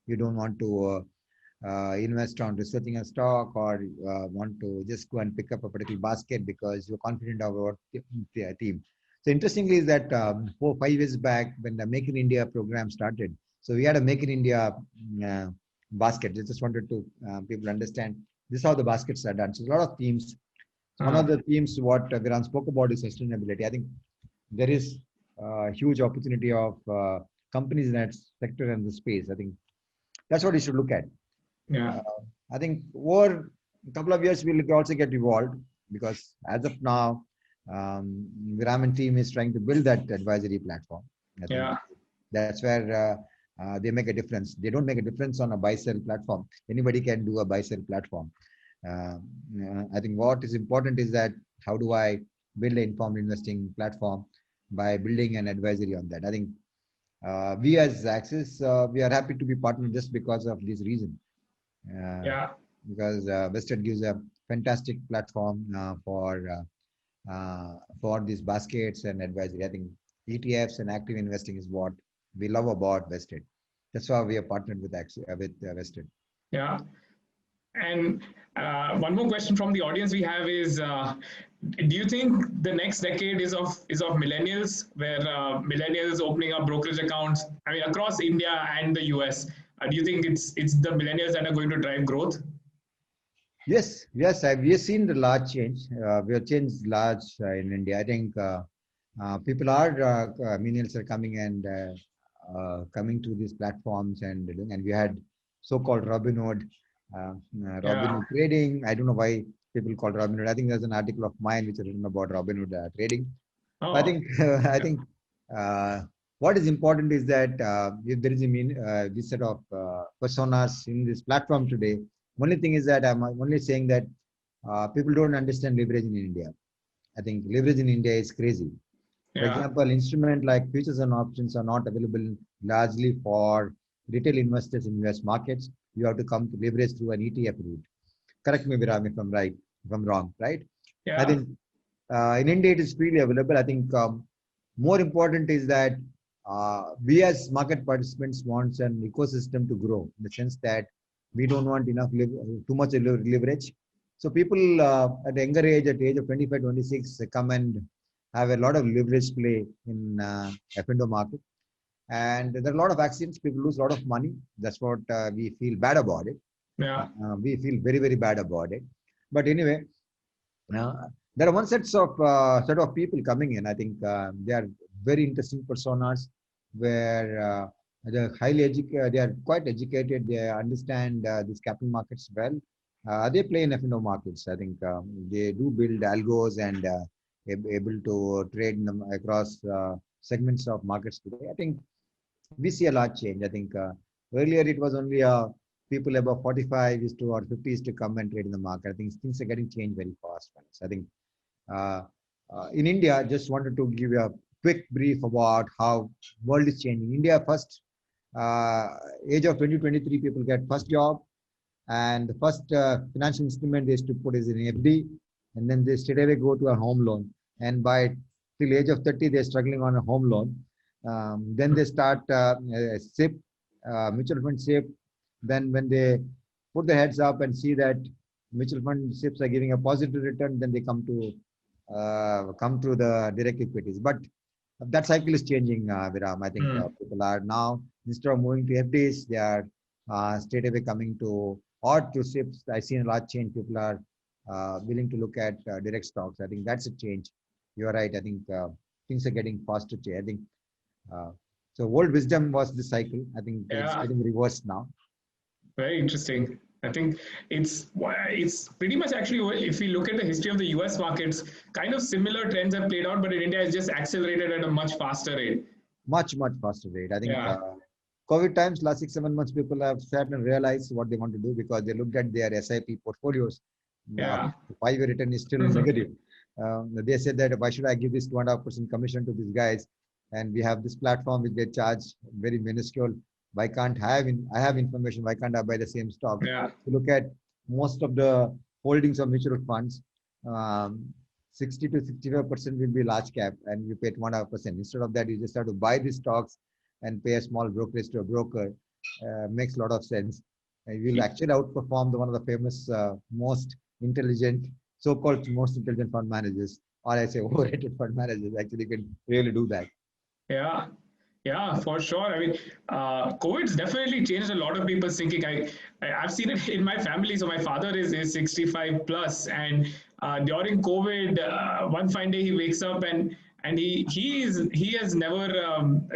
you don't want to invest on researching a stock, or want to just go and pick up a particular basket because you're confident about the theme. So interestingly is that 4-5 years back, when the Make in India program started, so we had a Make in India basket. I just wanted to people understand this is how the baskets are done. So a lot of themes. One of the themes what Viran spoke about is sustainability. I think there is a huge opportunity of companies in that sector and the space. I think that's what you should look at. Yeah. I think over a couple of years we'll also get evolved, because as of now, Viram team is trying to build that advisory platform. I think that's where they make a difference. They don't make a difference on a buy-sell platform. Anybody can do a buy-sell platform. I think what is important is that how do I build an informed investing platform by building an advisory on that. I think we as Axis, we are happy to be partnered just because of this reason. Because Vested gives a fantastic platform for these baskets and advisory. I think ETFs and active investing is what we love about Vested. That's why we are partnered with Vested. Yeah. And one more question from the audience we have is, do you think the next decade is of millennials, where millennials opening up brokerage accounts, I mean, across India and the US? Do you think it's the millennials that are going to drive growth? Yes, we have seen the large change. We have changed large in India. I think people are, millennials are coming and coming to these platforms, and we had so-called Robinhood trading. I don't know why people call Robinhood. I think there's an article of mine which is written about Robinhood trading. Oh. I think what is important is that if there is this set of personas in this platform today, only thing is that I'm only saying that people don't understand leverage in India. I think leverage in India is crazy. For example, instruments like futures and options are not available largely for retail investors in US markets. You have to come to leverage through an ETF route. Correct me, Viram, if I'm right, if I'm wrong, right? I think in India it is freely available. I think more important is that we as market participants want an ecosystem to grow, in the sense that we don't want too much leverage. So people at the younger age, at the age of 25, 26, come and have a lot of leverage play in F&O market. And there are a lot of accidents. People lose a lot of money. That's what we feel bad about it. We feel very, very bad about it. But anyway, there are one set of people coming in. I think they are very interesting personas where they're highly educated. They are quite educated. They understand these capital markets well. They play in F&O markets. I think they do build algos and able to trade them across segments of markets today. I think we see a large change. I think earlier it was only people above 45 is to or 50 is to come and trade in the market. I think things are getting changed very fast. I think uh, in India, just wanted to give you a quick brief about how world is changing. India first, uh, age of 2023, people get first job, and the first financial instrument they used to put is in FD, and then they straight away go to a home loan. And by till age of 30, they're struggling on a home loan. Then they start SIP, mutual fund SIP. Then when they put their heads up and see that mutual fund SIPs are giving a positive return, then they come to the direct equities. But that cycle is changing, Viram. I think Hmm. people are now, instead of moving to FDs, they are straight away coming to or to SIPs. I see a large change. People are willing to look at direct stocks. I think that's a change. You're right. I think things are getting faster. I think uh, so. Old wisdom was the cycle. I think it's Yeah. getting reversed now. Very interesting. I think it's pretty much actually, if we look at the history of the US markets, kind of similar trends have played out, but in India it's just accelerated at a much faster rate. Much faster rate. I think Yeah. COVID times, last 6 7 months, people have sat and realized what they want to do because they looked at their SIP portfolios. Yeah. The 5-year return is still negative. They said that why should I give this 2.5% commission to these guys? And we have this platform which they charge very minuscule. Why can't I have information? Why can't I buy the same stocks? Yeah. You look at most of the holdings of mutual funds. Um, 60 to 65% will be large cap, and you pay 2.5%. Instead of that, you just have to buy these stocks and pay a small brokerage to a broker. Makes a lot of sense. You will actually outperform one of the famous, most intelligent, so-called most intelligent fund managers, or I say overrated fund managers. Actually, can really do that. Yeah. Yeah, for sure. I mean, COVID's definitely changed a lot of people's thinking. I've seen it in my family. So my father is 65 plus, and during COVID, one fine day he wakes up and he has never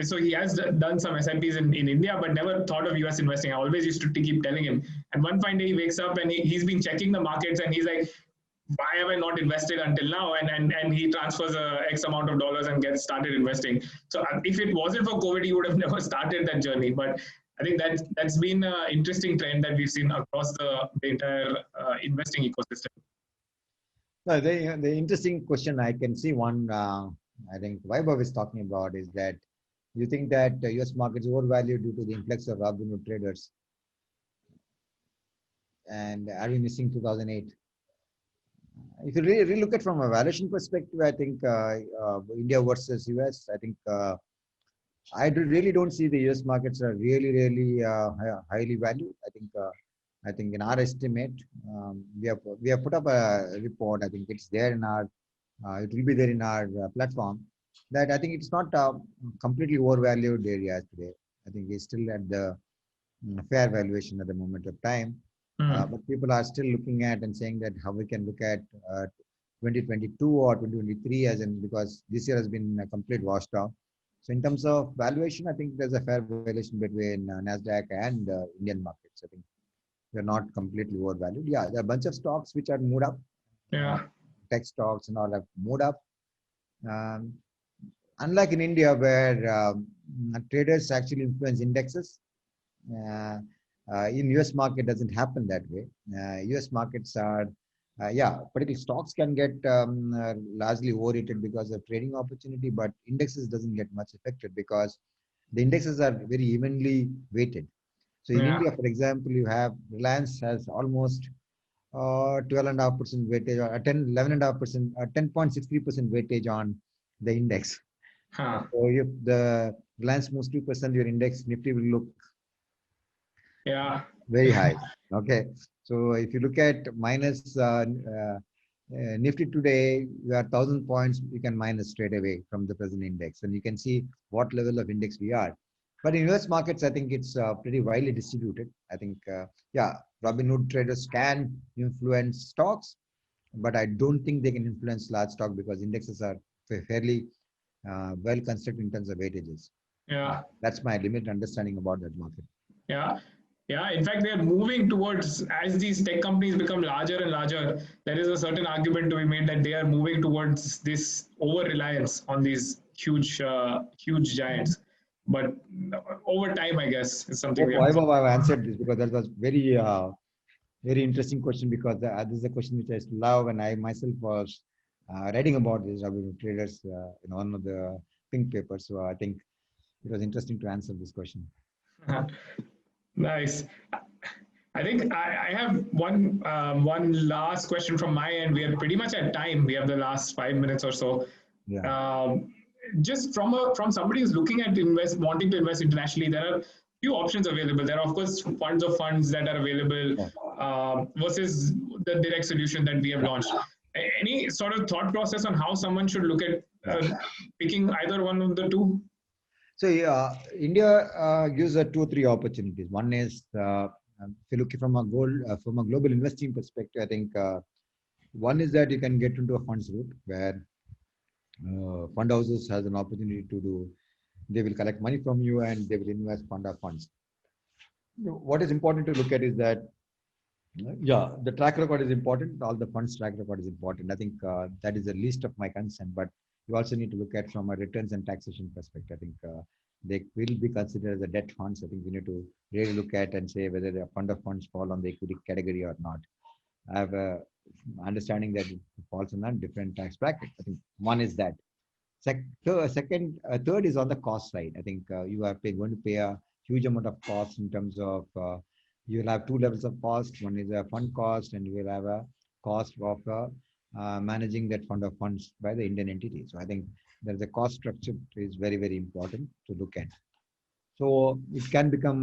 so he has done some SIPs in India, but never thought of US investing. I always used to keep telling him. And one fine day he wakes up and he's been checking the markets and he's like, why have I not invested until now? And he transfers X amount of dollars and gets started investing. So if it wasn't for COVID, he would have never started that journey. But I think that's been an interesting trend that we've seen across the entire investing ecosystem. No, the interesting question I can see one, I think Vaibhav is talking about is that you think that US markets overvalued due to the influx of Robinhood traders, and are we missing 2008? If you really look at from a valuation perspective, I think India versus US, I think really don't see the US markets are really highly valued. I think in our estimate, we have put up a report. I think it's there in our it will be there in our platform. That I think it's not completely overvalued areas today. I think it's still at the fair valuation at the moment of time. Hmm. But people are still looking at and saying that how we can look at 2022 or 2023 as in because this year has been a complete washout. So in terms of valuation, I think there's a fair valuation between Nasdaq and Indian markets. I think they're not completely overvalued. Yeah, there are a bunch of stocks which are moved up. Uh, Yeah. Tech stocks and all have moved up. Um, Unlike in India, where traders actually influence indexes, uh, in US market doesn't happen that way. US markets are, yeah, particularly stocks can get largely overrated because of trading opportunity, but indexes doesn't get much affected because the indexes are very evenly weighted. So in Yeah. India, for example, you have Reliance has almost 12.5% weightage or 11.5%, 10.63% weightage on the index. Huh. So if the Reliance moves 2%, your index Nifty will look Yeah. very high. Okay. So if you look at minus Nifty today, you are 1,000 points, you can minus straight away from the present index. And you can see what level of index we are. But in US markets, I think it's pretty widely distributed. I think, yeah, Robinhood traders can influence stocks, but I don't think they can influence large stock because indexes are fairly well constructed in terms of weightages. Yeah. That's my limited understanding about that market. Yeah. Yeah. In fact, they're moving towards, as these tech companies become larger and larger, there is a certain argument to be made that they are moving towards this over reliance on these huge giants. But over time, I guess, is something Hope we have to. I've answered this because that was very interesting question because this is a question which I love and I myself was writing about this Robinhood traders in one of the pink papers. So I think it was interesting to answer this question. Nice. I think I have one last question from my end. We are pretty much at time. We have the last 5 minutes or so. Yeah. Just from somebody who's looking at wanting to invest internationally, there are few options available. There are of course funds of funds that are available versus the direct solution that we have launched. Any sort of thought process on how someone should look at picking either one of the two? So India gives 2 or 3 opportunities. One is if you look from a global investing perspective, I think one is that you can get into a funds route where fund houses has an opportunity to do. They will collect money from you and they will invest fund of funds. What is important to look at is that the track record is important. All the funds track record is important. I think that is the least of my concern. But you also need to look at from a returns and taxation perspective. I think they will be considered as a debt funds. I think we need to really look at and say whether the fund of funds fall on the equity category or not. I have a understanding that it falls on a different tax bracket. I think one is that. Third is on the cost side. I think you are going to pay a huge amount of cost in terms of you will have 2 levels of cost. One is a fund cost, and you will have a cost of managing that fund of funds by the Indian entity. So I think there is a cost structure is very important to look at. So it can become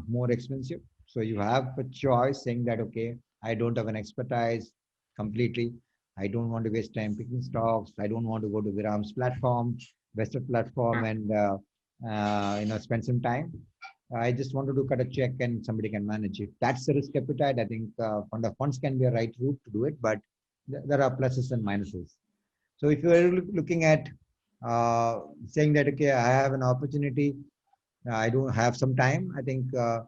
more expensive. So you have a choice saying that okay, I don't have an expertise completely. I don't want to waste time picking stocks. I don't want to go to Viram's platform, Vested platform, and spend some time. I just wanted to cut a check and somebody can manage it. That's the risk appetite. I think fund of funds can be a right route to do it, but there are pluses and minuses. So if you are looking at saying that okay, I have an opportunity, I don't have some time. I think the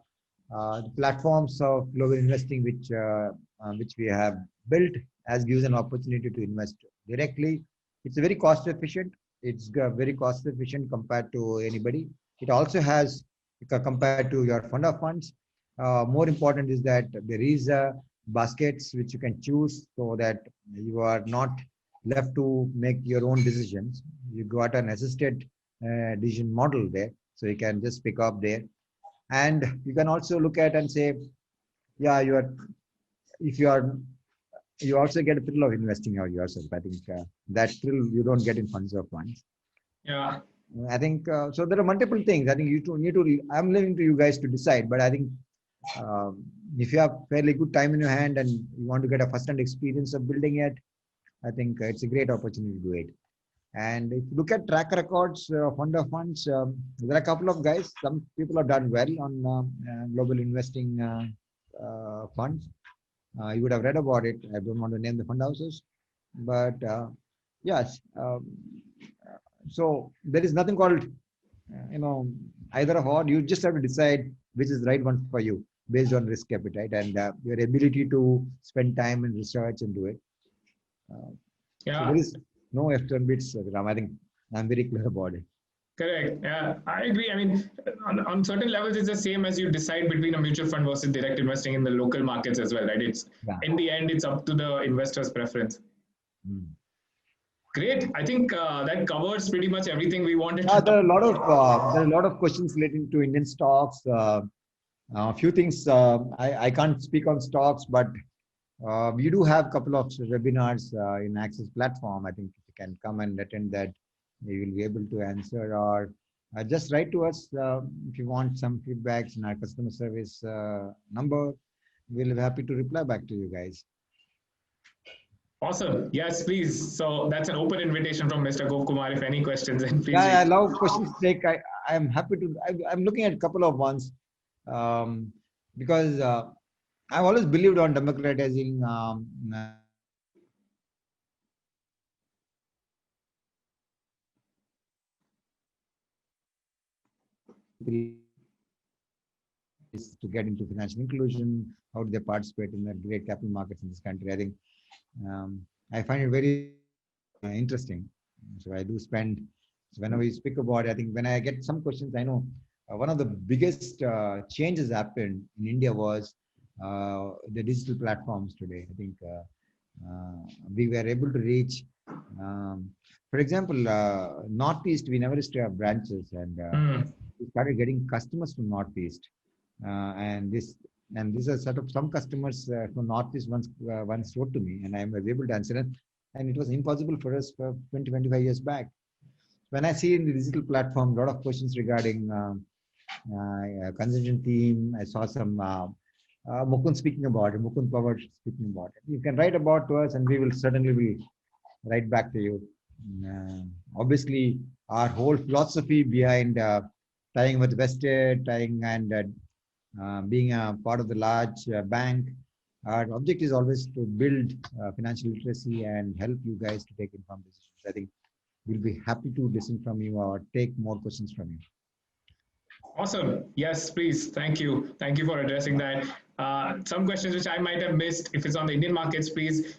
platforms of global investing, which we have built, has gives an opportunity to invest directly. It's very cost efficient. It's very cost efficient compared to anybody. It also has compared to your fund of funds. More important is that there is baskets which you can choose so that you are not left to make your own decisions. You got an assisted decision model there, so you can just pick up there, and you can also look at and say, yeah, if you are, you also get a thrill of investing out yourself. I think that thrill you don't get in funds of funds. Yeah. I think so. There are multiple things. I think you need to. I'm leaving to you guys to decide. But I think if you have fairly good time in your hand and you want to get a first-hand experience of building it, I think it's a great opportunity to do it. And if you look at track records, fund of funds, there are a couple of guys. Some people have done well on global investing funds. You would have read about it. I don't want to name the fund houses, but yes. So there is nothing called, either or. You just have to decide which is the right one for you based on risk appetite and your ability to spend time and research and do it. Yeah. So there is no F-turn bits, Ram. I think I'm very clear about it. Correct. Yeah, I agree. I mean, on certain levels, it's the same as you decide between a mutual fund versus direct investing in the local markets as well, right? In the end, it's up to the investor's preference. Great. I think that covers pretty much everything we wanted to. There are a lot of questions relating to Indian stocks. A few things I can't speak on stocks, but we do have a couple of webinars in Access platform. I think if you can come and attend that, you will be able to answer, or just write to us if you want some feedbacks in our customer service number. We'll be happy to reply back to you guys. Awesome. Yes, please. So that's an open invitation from Mr. Gopkumar. If any questions, then please. Yeah, I love questions. I'm happy to. I'm looking at a couple of ones because I've always believed on democratizing is to get into financial inclusion? How do they participate in the great capital markets in this country? I think I find it very interesting. So I do spend, so whenever you speak about it, I think when I get some questions, I know one of the biggest changes happened in India was the digital platforms today. I think we were able to reach, for example, Northeast, we never used to have branches, and we started getting customers from Northeast. And these are sort of some customers from Northeast once wrote to me, and I was able to answer it. And it was impossible for us for 20, 25 years back. When I see in the digital platform, a lot of questions regarding consumption theme, I saw some Mukund speaking about it, Mukund Pawar speaking about it. You can write about to us, and we will certainly be right back to you. Obviously, our whole philosophy behind tying with Vested, tying and being a part of the large bank, our object is always to build financial literacy and help you guys to take informed decisions. I think we'll be happy to listen from you or take more questions from you. Awesome. Yes, please. Thank you. Thank you for addressing that. Some questions which I might have missed, if it's on the Indian markets, please,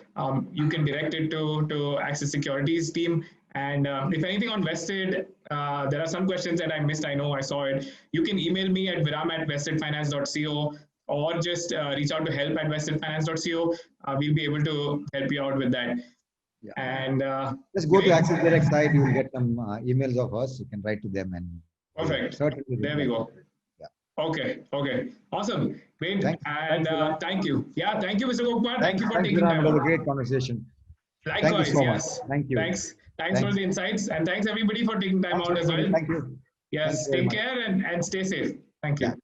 you can direct it to Axis Securities team. And if anything on Vested, there are some questions that I missed. I know I saw it. You can email me at viram@vestedfinance.co, or just reach out to help@vestedfinance.co. We'll be able to help you out with that. Yeah. And just go to Axis Direct site. You will get some emails of us. You can write to them, and perfect. Certainly there we go. Yeah. Okay. Awesome. Great. Thanks. And thank you. Yeah, thank you, Mr. Gopal. Thank you for taking time. It was a great conversation. Likewise, thank you so yes. Much. Thank you. Thanks for the insights, and thanks everybody for taking time out as well. Thank you. Yes, take care and stay safe. Thank you. Yeah.